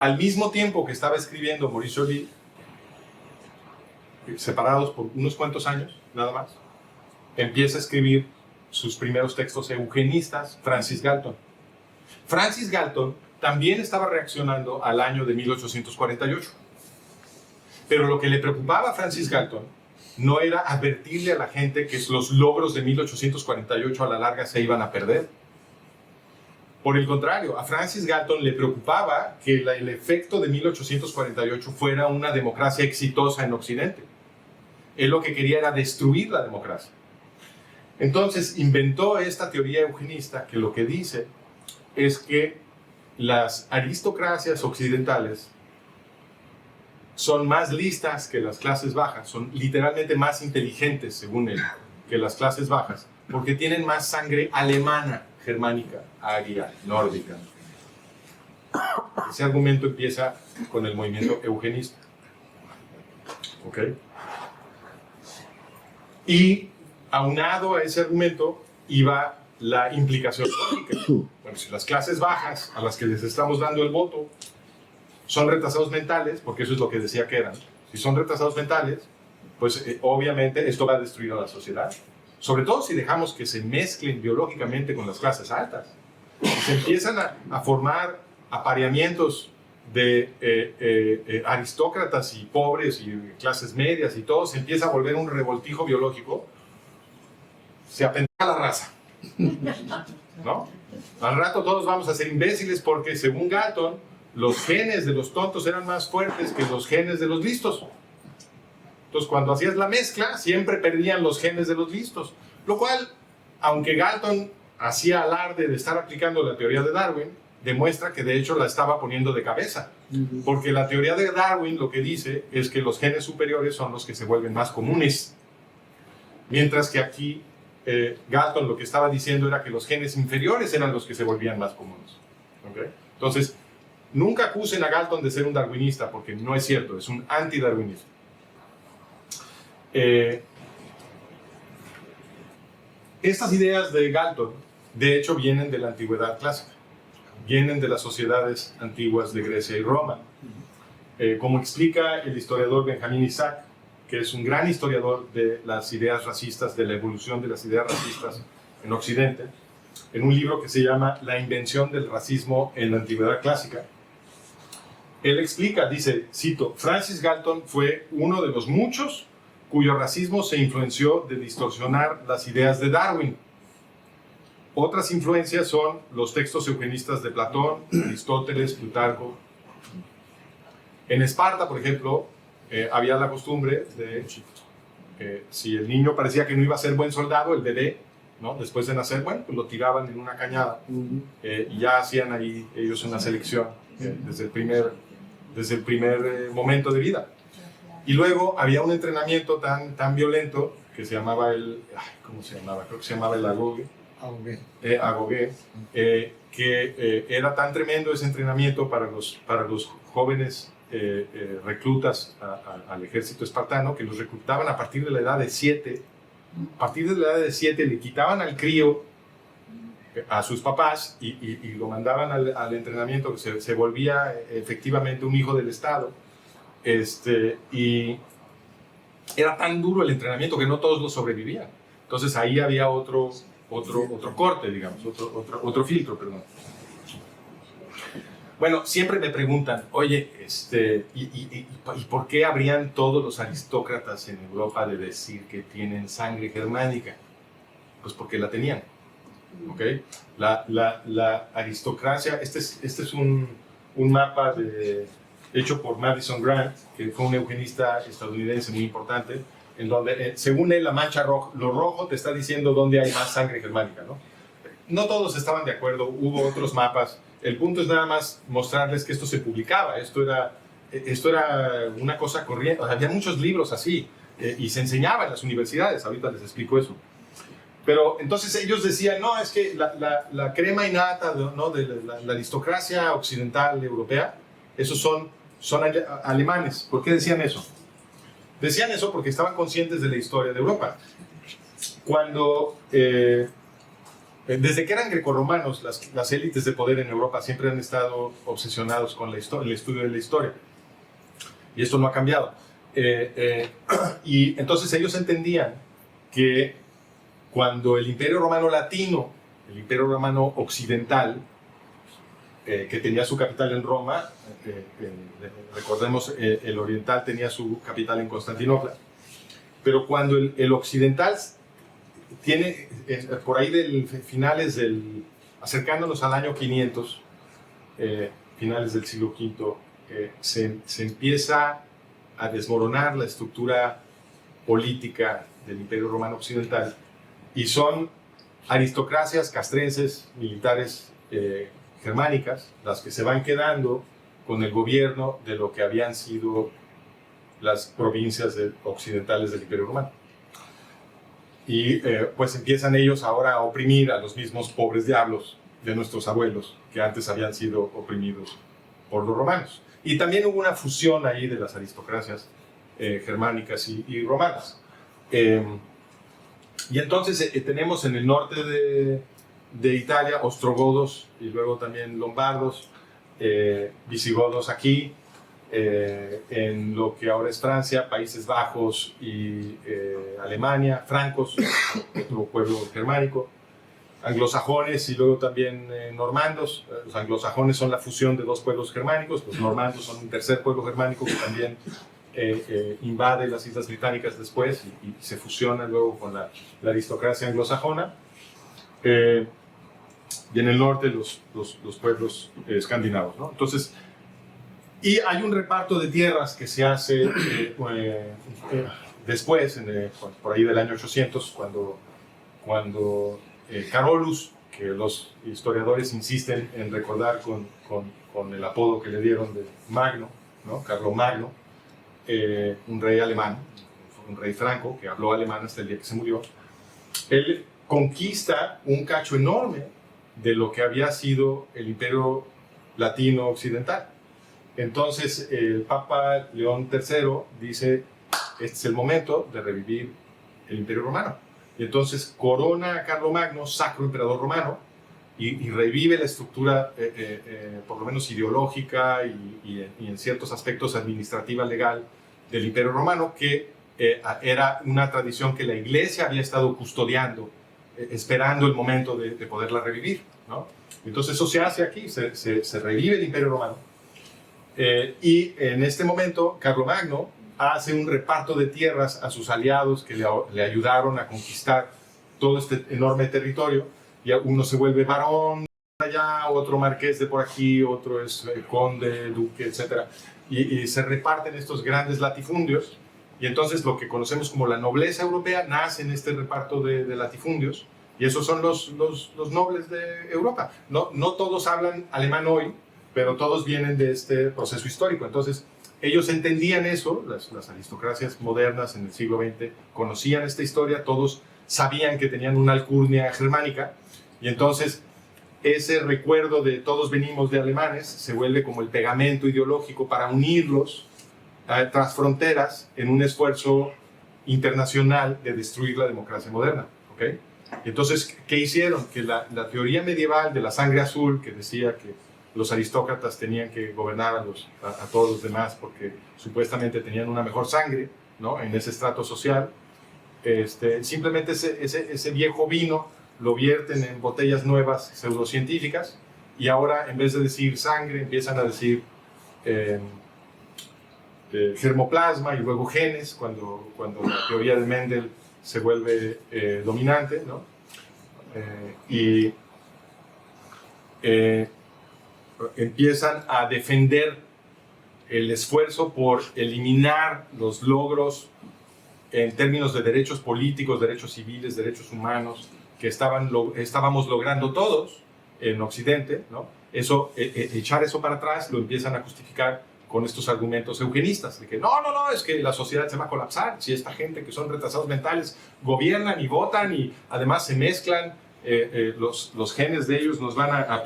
Al mismo tiempo que estaba escribiendo Maurice Joly, separados por unos cuantos años, nada más, empieza a escribir sus primeros textos eugenistas, Francis Galton. Francis Galton también estaba reaccionando al año de 1848. Pero lo que le preocupaba a Francis Galton no era advertirle a la gente que los logros de 1848 a la larga se iban a perder. Por el contrario, a Francis Galton le preocupaba que el efecto de 1848 fuera una democracia exitosa en Occidente. Él lo que quería era destruir la democracia. Entonces inventó esta teoría eugenista que lo que dice es que las aristocracias occidentales son más listas que las clases bajas, son literalmente más inteligentes, según él, que las clases bajas, porque tienen más sangre alemana, germánica, aria, nórdica. Ese argumento empieza con el movimiento eugenista. ¿Ok? Y aunado a ese argumento iba la implicación lógica. Bueno, si las clases bajas, a las que les estamos dando el voto, son retrasados mentales, porque eso es lo que decía que eran, si son retrasados mentales, pues obviamente esto va a destruir a la sociedad. Sobre todo si dejamos que se mezclen biológicamente con las clases altas. Si se empiezan a formar apareamientos de aristócratas y pobres y clases medias y todo, se empieza a volver un revoltijo biológico, se apendeja la raza, ¿no? Al rato todos vamos a ser imbéciles porque, según Galton, los genes de los tontos eran más fuertes que los genes de los listos. Entonces, cuando hacías la mezcla, siempre perdían los genes de los listos. Lo cual, aunque Galton hacía alarde de estar aplicando la teoría de Darwin, demuestra que de hecho la estaba poniendo de cabeza. Porque la teoría de Darwin lo que dice es que los genes superiores son los que se vuelven más comunes. Mientras que aquí Galton lo que estaba diciendo era que los genes inferiores eran los que se volvían más comunes. ¿Okay? Entonces, nunca acusen a Galton de ser un darwinista, porque no es cierto, es un antidarwinista. Estas ideas de Galton, de hecho, vienen de la antigüedad clásica, vienen de las sociedades antiguas de Grecia y Roma. Como explica el historiador Benjamin Isaac, que es un gran historiador de las ideas racistas, de la evolución de las ideas racistas en Occidente, en un libro que se llama La invención del racismo en la antigüedad clásica, él explica, dice, cito, Francis Galton fue uno de los muchos cuyo racismo se influenció de distorsionar las ideas de Darwin. Otras influencias son los textos eugenistas de Platón, Aristóteles, Plutarco. En Esparta, por ejemplo, había la costumbre de, si el niño parecía que no iba a ser buen soldado, el bebé, ¿no? Después de nacer, bueno, pues lo tiraban en una cañada y ya hacían ahí ellos una selección desde el primer momento de vida. Y luego había un entrenamiento tan violento que se llamaba ¿cómo se llamaba? Creo que se llamaba el agoge. Agoge, que era tan tremendo ese entrenamiento para los jóvenes reclutas al ejército espartano, que los reclutaban a partir de la edad de 7. A partir de la edad de 7 le quitaban al crío a sus papás y lo mandaban al entrenamiento, que se volvía efectivamente un hijo del Estado. Y era tan duro el entrenamiento que no todos lo sobrevivían. Entonces ahí había otro corte, digamos, otro filtro, perdón. Bueno, siempre me preguntan, oye, ¿y por qué habrían todos los aristócratas en Europa de decir que tienen sangre germánica? Pues porque la tenían, ¿ok? La aristocracia, este es un mapa hecho por Madison Grant, que fue un eugenista estadounidense muy importante, en donde, según él, la mancha roja, lo rojo te está diciendo dónde hay más sangre germánica, ¿no? No todos estaban de acuerdo, hubo otros mapas. El punto es nada más mostrarles que esto se publicaba, esto era una cosa corriente, o sea, había muchos libros así, y se enseñaba en las universidades, ahorita les explico eso. Pero entonces ellos decían, no, es que la crema innata, ¿no?, de la aristocracia occidental europea, esos son alemanes. ¿Por qué decían eso? Decían eso porque estaban conscientes de la historia de Europa. Cuando Desde que eran grecorromanos, las élites de poder en Europa siempre han estado obsesionados con el estudio de la historia. Y esto no ha cambiado. Y entonces ellos entendían que cuando el Imperio Romano Latino, el Imperio Romano Occidental, que tenía su capital en Roma, recordemos, el oriental tenía su capital en Constantinopla, pero cuando el occidental tiene, por ahí acercándonos al año 500, finales del siglo V, se empieza a desmoronar la estructura política del Imperio Romano Occidental, y son aristocracias castrenses, militares germánicas, las que se van quedando con el gobierno de lo que habían sido las provincias occidentales del Imperio Romano. Y pues empiezan ellos ahora a oprimir a los mismos pobres diablos de nuestros abuelos, que antes habían sido oprimidos por los romanos. Y también hubo una fusión ahí de las aristocracias germánicas y romanas. Y entonces tenemos en el norte de Italia ostrogodos y luego también lombardos, visigodos aquí, en lo que ahora es Francia, Países Bajos y Alemania, francos, otro pueblo germánico, anglosajones y luego también normandos. Los anglosajones son la fusión de dos pueblos germánicos, los normandos son un tercer pueblo germánico que también invade las Islas Británicas después y se fusiona luego con la aristocracia anglosajona. Y en el norte los pueblos escandinavos, ¿no? Entonces, y hay un reparto de tierras que se hace después, por ahí del año 800, cuando Carolus, que los historiadores insisten en recordar con el apodo que le dieron de Magno, ¿no? Carlomagno, un rey alemán, un rey franco que habló alemán hasta el día que se murió. Él conquista un cacho enorme de lo que había sido el Imperio Latino Occidental. Entonces el Papa León III dice: este es el momento de revivir el Imperio Romano. Y entonces corona a Carlomagno sacro emperador romano y revive la estructura, por lo menos ideológica y en ciertos aspectos administrativa legal del Imperio Romano, que era una tradición que la Iglesia había estado custodiando, esperando el momento de poderla revivir, ¿no? Entonces eso se hace aquí, se revive el Imperio Romano. Y en este momento Carlomagno hace un reparto de tierras a sus aliados que le ayudaron a conquistar todo este enorme territorio, y uno se vuelve barón de allá, otro marqués de por aquí, otro es conde, duque, etc. Y se reparten estos grandes latifundios, y entonces lo que conocemos como la nobleza europea nace en este reparto de latifundios, y esos son los nobles de Europa. No todos hablan alemán hoy, pero todos vienen de este proceso histórico. Entonces ellos entendían eso, las aristocracias modernas en el siglo XX conocían esta historia, todos sabían que tenían una alcurnia germánica, y entonces ese recuerdo de todos venimos de alemanes se vuelve como el pegamento ideológico para unirlos tras fronteras en un esfuerzo internacional de destruir la democracia moderna, ¿okay? Y entonces, ¿qué hicieron? Que la teoría medieval de la sangre azul, que decía que los aristócratas tenían que gobernar a todos los demás porque supuestamente tenían una mejor sangre, ¿no? En ese estrato social, simplemente ese viejo vino lo vierten en botellas nuevas pseudocientíficas, y ahora en vez de decir sangre empiezan a decir germoplasma y luego genes, cuando la teoría de Mendel se vuelve dominante, ¿no? Empiezan a defender el esfuerzo por eliminar los logros en términos de derechos políticos, derechos civiles, derechos humanos, que estábamos logrando todos en Occidente, ¿no? Echar eso para atrás lo empiezan a justificar con estos argumentos eugenistas, de que no, es que la sociedad se va a colapsar si esta gente que son retrasados mentales gobiernan y votan y además se mezclan, los genes de ellos nos van a